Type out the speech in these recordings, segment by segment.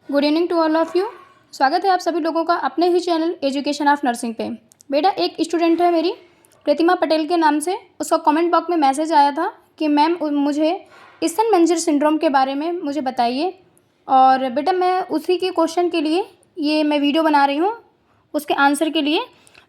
Good evening to all of you. स्वागत है आप सभी लोगों का अपने ही चैनल एजुकेशन ऑफ नर्सिंग पे। बेटा एक स्टूडेंट है मेरी प्रतिमा पटेल के नाम से, उसका कमेंट बॉक्स में मैसेज आया था कि मैम मुझे ईसन-मेंजर सिंड्रोम के बारे में मुझे बताइए। और बेटा मैं उसी के क्वेश्चन के लिए ये मैं वीडियो बना रही हूँ, उसके आंसर के लिए।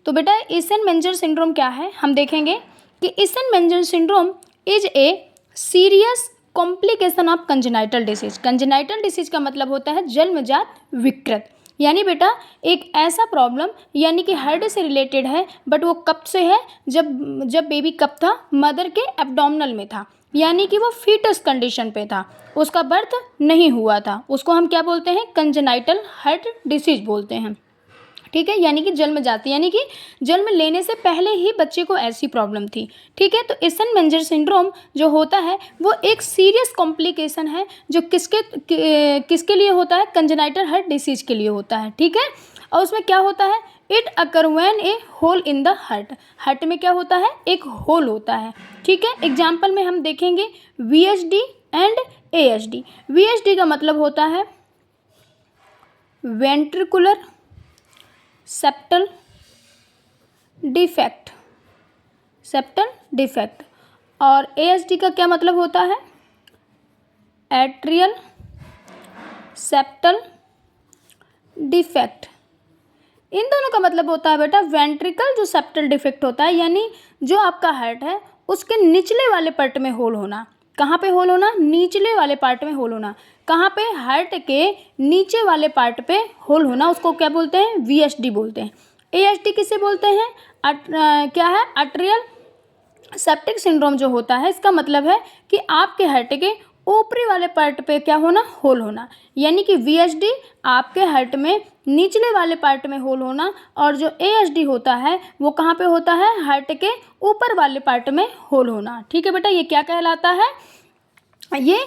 तो बेटा ईसन-मेंजर सिंड्रोम क्या है हम देखेंगे कि Eisenmenger syndrome is a serious complication of congenital disease. Congenital disease का मतलब होता है जन्मजात विकृत, यानी बेटा एक ऐसा प्रॉब्लम यानी कि हार्ट से रिलेटेड है, बट वो कब से है, जब बेबी कब था, मदर के एब्डोमिनल में था, यानी कि वो फीटस कंडीशन पे था, उसका बर्थ नहीं हुआ था। उसको हम क्या बोलते हैं? कंजेनाइटल हार्ट डिसीज बोलते हैं। ठीक है, यानी कि जन्मजात, यानी कि जन्म लेने से पहले ही बच्चे को ऐसी प्रॉब्लम थी। ठीक है, तो ईसन-मेंजर सिंड्रोम जो होता है वो एक सीरियस कॉम्प्लिकेशन है जो किसके लिए होता है? कंजेनाइटल हार्ट डिसीज के लिए होता है। ठीक है, और उसमें क्या होता है? It occur when a hole in the heart. Heart में क्या होता है? एक होल होता है। ठीक है, एग्जाम्पल में हम देखेंगे VSD एंड ASD। VSD का मतलब होता है ventricular septal defect, septal defect. और ASD का क्या मतलब होता है? Atrial septal defect. इन दोनों का मतलब होता है बेटा वेंट्रिकल जो सेप्टल डिफेक्ट होता है, यानी जो आपका हार्ट है उसके निचले वाले पार्ट में होल होना। कहाँ पे होल होना? निचले वाले पार्ट में होल होना। कहाँ पे? हार्ट के नीचे वाले पार्ट पे होल होना, उसको क्या बोलते हैं? VSD बोलते हैं। ASD किसे बोलते हैं? क्या है? आर्टेरियल सेप्टिक सिंड्रोम जो होता है, इसका मतलब है कि आपके हार्ट के ऊपरी वाले पार्ट पे क्या होना? होल होना। यानी कि VSD आपके हार्ट में निचले वाले पार्ट में होल होना, और जो ASD होता है वो कहाँ पे होता है? हार्ट के ऊपर वाले पार्ट में होल होना। ठीक है बेटा, ये क्या कहलाता है? ये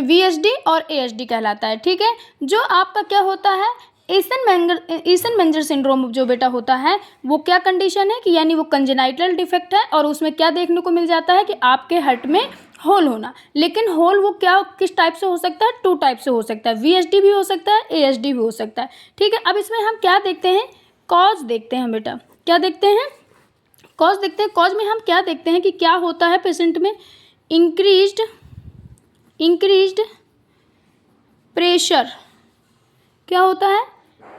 VSD और ASD कहलाता है। ठीक है, जो आपका क्या होता है? ईसन-मेंजर सिंड्रोम जो बेटा होता है वो क्या कंडीशन है कि यानी वो कंजेनाइटल डिफेक्ट है, और उसमें क्या देखने को मिल जाता है कि आपके हार्ट में होल होना। लेकिन होल वो क्या किस टाइप से हो सकता है? 2 टाइप से हो सकता है। VSD भी हो सकता है, ASD भी हो सकता है। ठीक है, अब इसमें हम क्या देखते हैं? कॉज देखते हैं बेटा। क्या देखते हैं? कॉज देखते हैं। कॉज में हम क्या देखते हैं कि क्या होता है पेशेंट में? Increased pressure. क्या होता है?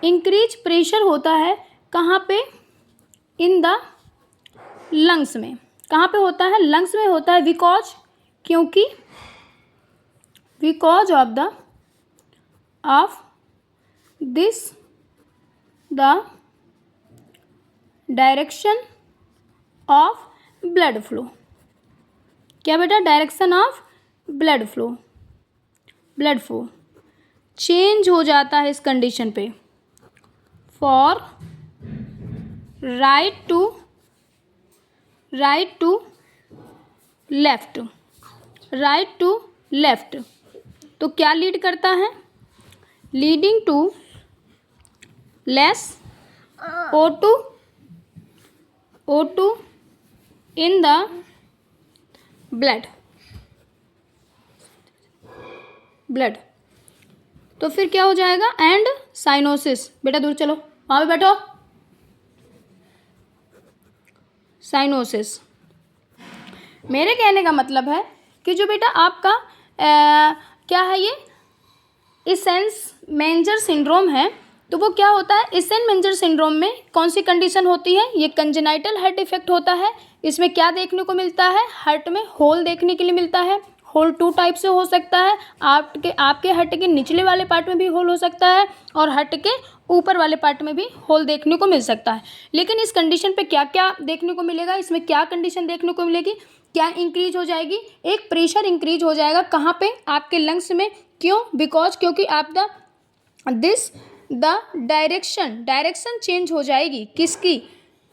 इंक्रीज प्रेशर होता है। कहाँ पे? इन द लंग्स में। कहाँ पे होता है? लंग्स में होता है। Because of this the direction of blood flow. क्या बेटा? Direction of blood flow change हो जाता है इस कंडीशन पे। फॉर राइट टू लेफ्ट, तो क्या लीड करता है? Leading to less O2 in the blood. तो फिर क्या हो जाएगा? And cyanosis. बेटा दूर चलो, वहाँ पे बैठो। साइनोसिस। मेरे कहने का मतलब है कि जो बेटा आपका क्या है ये ईसन-मेंजर सिंड्रोम है, तो वो क्या होता है? ईसन-मेंजर सिंड्रोम में कौन सी कंडीशन होती है? ये कंजेनाइटल हार्ट डिफेक्ट होता है। इसमें क्या देखने को मिलता है? हार्ट में होल देखने के लिए मिलता है। होल 2 टाइप से हो सकता है। आपके हार्ट के निचले वाले पार्ट में भी होल हो सकता है, और हार्ट के ऊपर वाले पार्ट में भी होल देखने को मिल सकता है। लेकिन इस कंडीशन पे क्या क्या देखने को मिलेगा? इसमें क्या कंडीशन देखने को मिलेगी? क्या इंक्रीज हो जाएगी? एक प्रेशर इंक्रीज हो जाएगा। कहाँ पे? आपके लंग्स में। क्यों? क्योंकि आप द डायरेक्शन चेंज हो जाएगी। किसकी?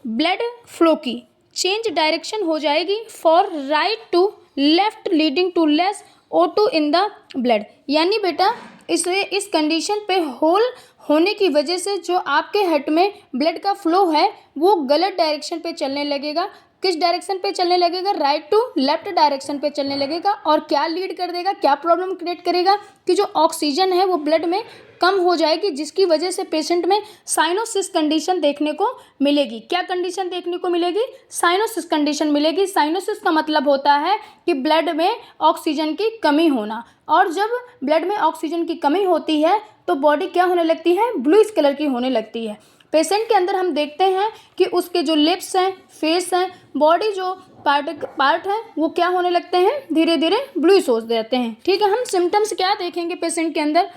ब्लड फ्लो की चेंज डायरेक्शन हो जाएगी। For right to left leading to less O2 in the blood. यानी बेटा इस कंडीशन पे होल होने की वजह से जो आपके हार्ट में ब्लड का फ्लो है वो गलत डायरेक्शन पे चलने लगेगा। किस डायरेक्शन पे चलने लगेगा, राइट टू लेफ्ट डायरेक्शन पे चलने लगेगा। और क्या लीड कर देगा, क्या प्रॉब्लम क्रिएट करेगा कि जो ऑक्सीजन है वो ब्लड में कम हो जाएगी, जिसकी वजह से पेशेंट में साइनोसिस कंडीशन देखने को मिलेगी। क्या कंडीशन देखने को मिलेगी, साइनोसिस कंडीशन मिलेगी। साइनोसिस का मतलब होता है कि ब्लड में ऑक्सीजन की कमी होना, और जब ब्लड में ऑक्सीजन की कमी होती है तो बॉडी क्या होने लगती है, ब्लूइश कलर की होने लगती है। पेशेंट के अंदर हम देखते हैं कि उसके जो लिप्स हैं, फेस हैं, बॉडी जो पार्ट है वो क्या होने लगते हैं, धीरे धीरे ब्लूइश हो जाते हैं। ठीक है, हम सिम्टम्स क्या देखेंगे पेशेंट के अंदर,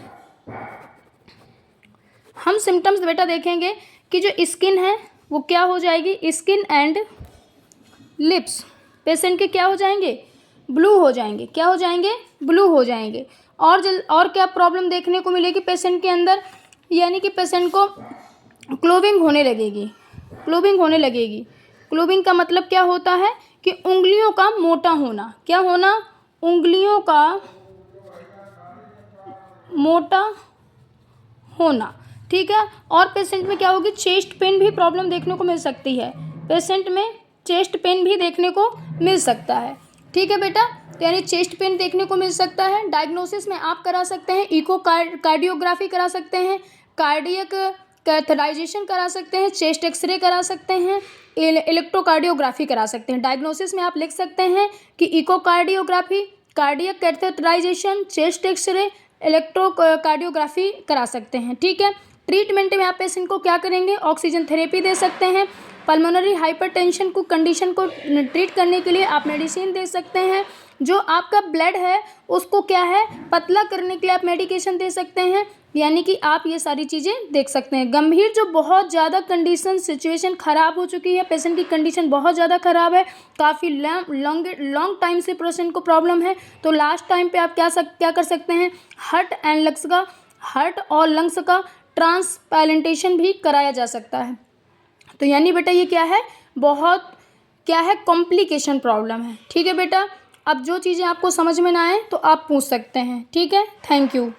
हम सिम्टम्स बेटा देखेंगे कि जो स्किन है वो क्या हो जाएगी, स्किन एंड लिप्स पेशेंट के क्या हो जाएंगे, ब्लू हो जाएंगे। क्या हो जाएंगे, ब्लू हो जाएंगे। और क्या प्रॉब्लम देखने को मिलेगी पेशेंट के अंदर, यानी कि पेशेंट को क्लोविंग होने लगेगी। क्लोविंग होने लगेगी। क्लोविंग का मतलब क्या होता है कि उंगलियों का मोटा होना। क्या होना, उंगलियों का मोटा होना। ठीक है, और पेशेंट में क्या होगी, चेस्ट पेन भी प्रॉब्लम देखने को मिल सकती है। पेशेंट में चेस्ट पेन भी देखने को मिल सकता है। ठीक है बेटा, यानी चेस्ट पेन देखने को मिल सकता है। डायग्नोसिस में आप करा सकते हैं, इको कार्डियोग्राफी करा सकते हैं, कार्डियक कैथेटराइजेशन करा सकते हैं, चेस्ट एक्सरे करा सकते हैं, इलेक्ट्रोकार्डियोग्राफी करा सकते हैं। डायग्नोसिस में आप लिख सकते हैं कि echocardiography, cardiac catheterisation, chest X-ray, electrocardiography करा सकते हैं। ठीक है, ट्रीटमेंट में आप पेशेंट को क्या करेंगे, ऑक्सीजन थेरेपी दे सकते हैं। पल्मोनरी हाइपरटेंशन को कंडीशन को ट्रीट करने के लिए आप मेडिसिन दे सकते हैं। जो आपका ब्लड है उसको क्या है, पतला करने के लिए आप मेडिकेशन दे सकते हैं। यानी कि आप ये सारी चीज़ें देख सकते हैं। गंभीर जो बहुत ज़्यादा कंडीशन सिचुएशन ख़राब हो चुकी है, पेशेंट की कंडीशन बहुत ज़्यादा ख़राब है, काफ़ी लॉन्ग टाइम से पेशेंट को प्रॉब्लम है, तो लास्ट टाइम पे आप क्या कर सकते हैं, हार्ट और लंग्स का ट्रांसप्लांटेशन भी कराया जा सकता है। तो यानी बेटा ये क्या है, बहुत क्या है, कॉम्प्लिकेशन प्रॉब्लम है। ठीक है बेटा, अब जो चीज़ें आपको समझ में ना आए तो आप पूछ सकते हैं। ठीक है, थैंक यू।